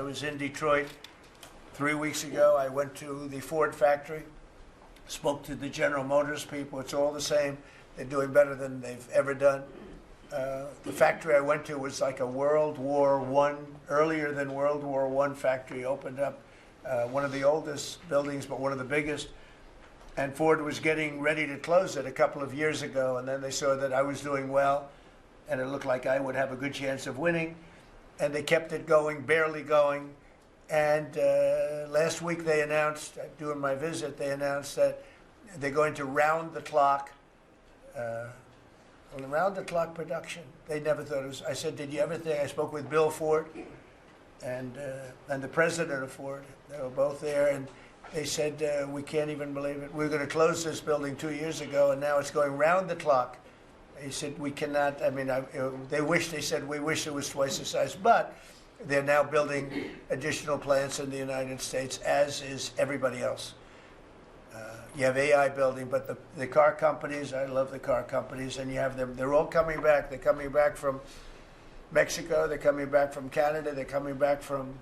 was in Detroit 3 weeks ago. I went to the Ford factory, spoke to the General Motors people. It's all the same. They're doing better than they've ever done. The factory I went to was like a World War I, earlier than World War I factory, opened up. One of the oldest buildings, but one of the biggest. And Ford was getting ready to close it a couple of years ago, and then they saw that I was doing well, and it looked like I would have a good chance of winning, and they kept it going, barely going. And last week they announced, during my visit, they announced that they're going to round the clock production. They never thought it was. I said, did you ever think? I spoke with Bill Ford and the president of Ford. They were both there, and they said, we can't even believe it. We were going to close this building 2 years ago, and now it's going round the clock. He said, we cannot. I mean, they said, we wish it was twice the size, but they're now building additional plants in the United States, as is everybody else. You have AI building, but the car companies, I love the car companies, and you have them, they're all coming back. They're coming back from Mexico, they're coming back from Canada, they're coming back from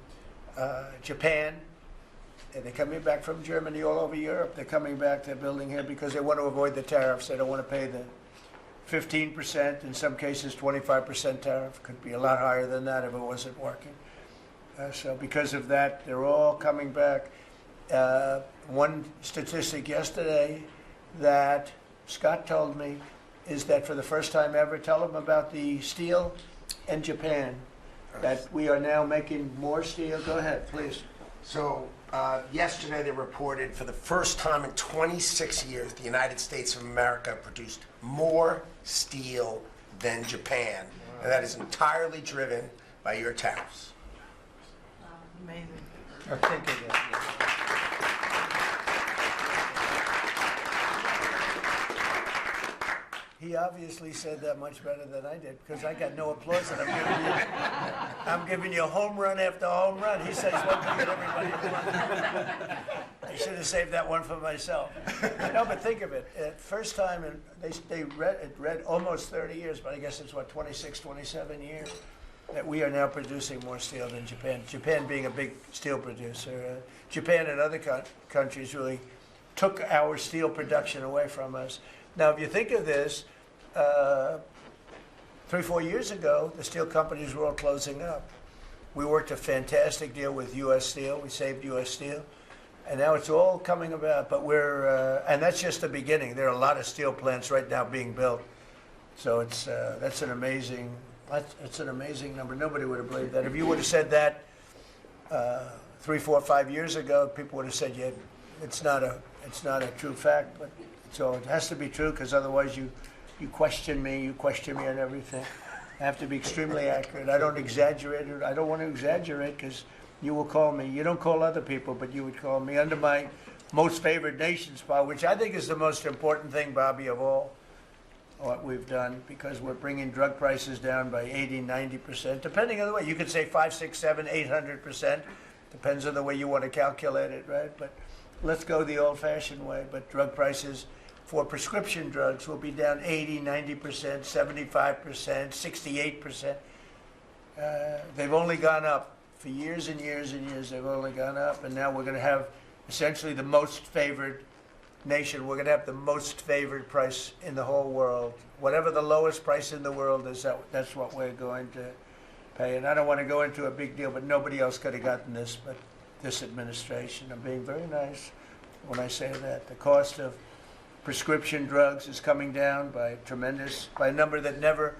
Japan, and they're coming back from Germany, all over Europe. They're coming back, they're building here because they want to avoid the tariffs. They don't want to pay the 15%, in some cases 25% tariff. Could be a lot higher than that if it wasn't working. So because of that, they're all coming back. One statistic yesterday that Scott told me is that for the first time ever, tell them about the steel in Japan, that we are now making more steel. Go ahead, please. So yesterday they reported for the first time in 26 years, the United States of America produced more steel than Japan. Wow. And that is entirely driven by your tariffs. Amazing. Think of it. He obviously said that much better than I did, because I got no applause, and I'm giving you home run after home run. He says one thing and everybody one. I should have saved that one for myself. No, but think of it. First time, they read almost 30 years, but I guess it's what, 26, 27 years, that we are now producing more steel than Japan. Japan being a big steel producer. Japan and other countries really took our steel production away from us. Now, if you think of this, 3, 4 years ago, the steel companies were all closing up. We worked a fantastic deal with U.S. Steel. We saved U.S. Steel. And now it's all coming about. But and that's just the beginning. There are a lot of steel plants right now being built. So that's an amazing number. Nobody would have believed that. If you would have said that 3, 4, 5 years ago, people would have said, yeah, it's not a true fact. But so it has to be true, because otherwise you question me on everything. I have to be extremely accurate. I don't exaggerate it. I don't want to exaggerate, because you will call me. You don't call other people, but you would call me under my most favored nations policy, which I think is the most important thing, Bobby, of all what we've done, because we're bringing drug prices down by 80, 90%, depending on the way. You could say 5, 6, 7, 800%. Depends on the way you want to calculate it, right? But let's go the old-fashioned way. But drug prices for prescription drugs will be down 80, 90%, 75%, 68%. They've only gone up for years and years and years. They've only gone up, and now we're going to have essentially the most favored nation. We're going to have the most favored price in the whole world. Whatever the lowest price in the world is, that's what we're going to pay. And I don't want to go into a big deal, but nobody else could have gotten this but this administration. I'm being very nice when I say that. The cost of prescription drugs is coming down by a number that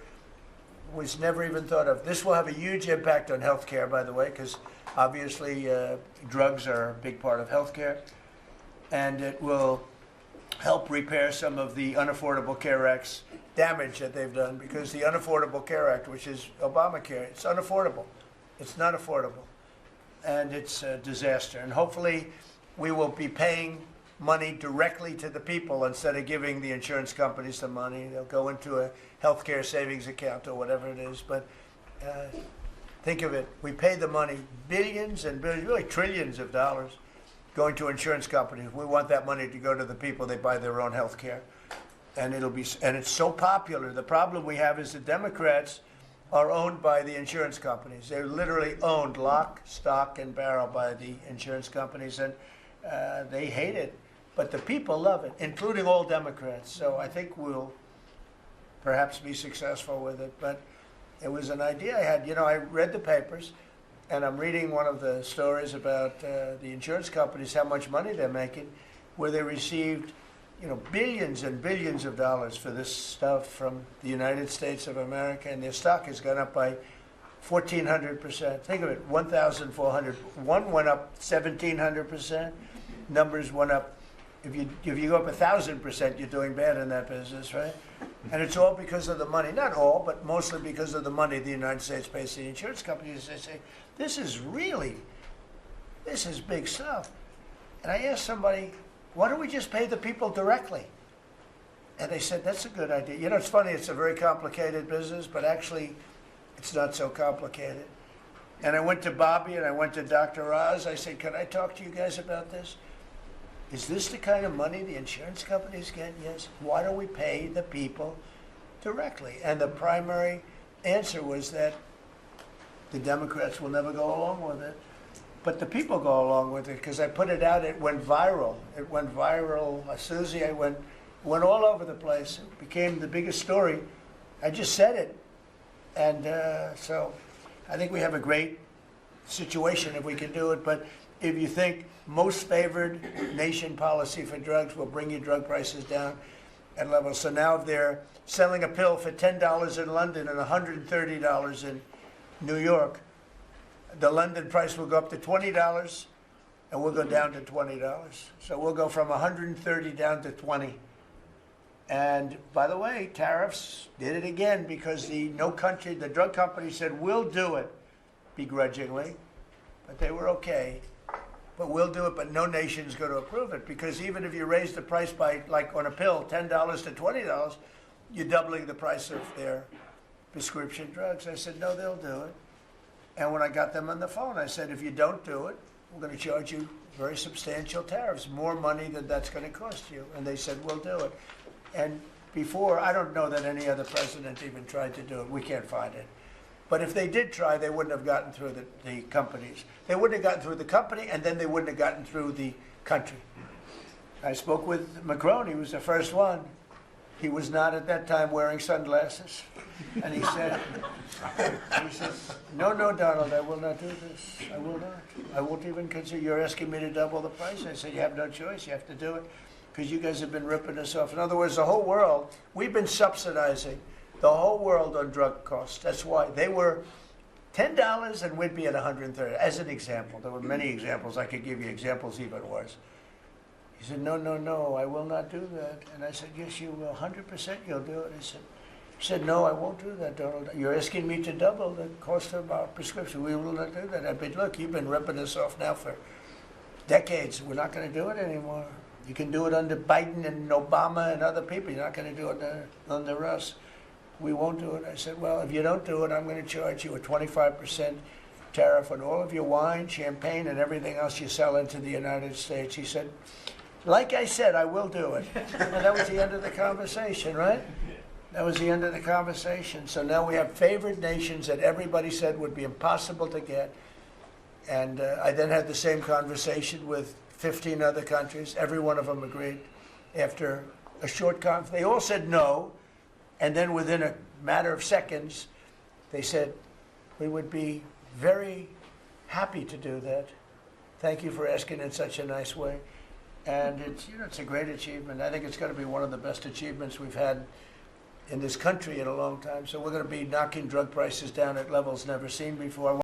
was never even thought of. This will have a huge impact on healthcare, by the way, because obviously drugs are a big part of healthcare, and it will help repair some of the Unaffordable Care Act's damage that they've done, because the Unaffordable Care Act, which is Obamacare, it's unaffordable. It's not affordable, and it's a disaster. And hopefully we will be paying money directly to the people instead of giving the insurance companies the money. They'll go into a healthcare savings account or whatever it is. But think of it. We pay the money, billions and billions, really trillions of dollars going to insurance companies. We want that money to go to the people. They buy their own health care. And it's so popular. The problem we have is the Democrats are owned by the insurance companies. They're literally owned lock, stock, and barrel by the insurance companies, and they hate it. But the people love it, including all Democrats. So I think we'll perhaps be successful with it. But it was an idea I had. You know, I read the papers, and I'm reading one of the stories about the insurance companies, how much money they're making, where they received, you know, billions and billions of dollars for this stuff from the United States of America, and their stock has gone up by 1,400%. Think of it, 1,400. One went up 1,700%. Numbers went up. If you go up 1,000%, you're doing bad in that business, right? And it's all because of the money. Not all, but mostly because of the money the United States pays to the insurance companies. They say, this is big stuff. And I asked somebody, why don't we just pay the people directly? And they said, that's a good idea. You know, it's funny, it's a very complicated business, but actually, it's not so complicated. And I went to Bobby and I went to Dr. Oz. I said, can I talk to you guys about this? Is this the kind of money the insurance companies get? Yes. Why don't we pay the people directly? And the primary answer was that the Democrats will never go along with it. But the people go along with it because I put it out. It went viral. It went viral. Susie, I went all over the place. It became the biggest story. I just said it. And so I think we have a great situation if we can do it. But if you think most favored nation policy for drugs will bring your drug prices down at levels. So now if they're selling a pill for $10 in London and $130 in New York, the London price will go up to $20 and we'll go down to $20. So we'll go from 130 down to 20. And by the way, tariffs did it again because the drug company said, we'll do it begrudgingly, but they were okay. But we'll do it, but no nation's going to approve it because even if you raise the price by, like on a pill, $10 to $20, you're doubling the price of their prescription drugs. I said, no, they'll do it. And when I got them on the phone, I said, if you don't do it, we're going to charge you very substantial tariffs, more money than that's going to cost you. And they said, we'll do it. And before, I don't know that any other president even tried to do it. We can't find it. But if they did try, they wouldn't have gotten through the companies. They wouldn't have gotten through the company, and then they wouldn't have gotten through the country. I spoke with Macron. He was the first one. He was not at that time wearing sunglasses. And he said, no, Donald, I will not do this. I will not. I won't even consider. You're asking me to double the price. I said, you have no choice. You have to do it because you guys have been ripping us off. In other words, the whole world, we've been subsidizing the whole world on drug costs. That's why they were $10 and we'd be at 130. As an example, there were many examples. I could give you examples even worse. He said, no, I will not do that. And I said, yes, you will. 100% you'll do it. He said, no, I won't do that, Donald. You're asking me to double the cost of our prescription. We will not do that. I said, look, you've been ripping us off now for decades. We're not going to do it anymore. You can do it under Biden and Obama and other people. You're not going to do it under us. We won't do it. I said, well, if you don't do it, I'm going to charge you a 25% tariff on all of your wine, champagne, and everything else you sell into the United States. He said, like I said, I will do it. And that was the end of the conversation, right? That was the end of the conversation. So now we have favored nations that everybody said would be impossible to get. And I then had the same conversation with 15 other countries. Every one of them agreed. After a short conference, they all said no. And then within a matter of seconds, they said, we would be very happy to do that. Thank you for asking in such a nice way. And it's a great achievement. I think it's going to be one of the best achievements we've had in this country in a long time. So we're going to be knocking drug prices down at levels never seen before.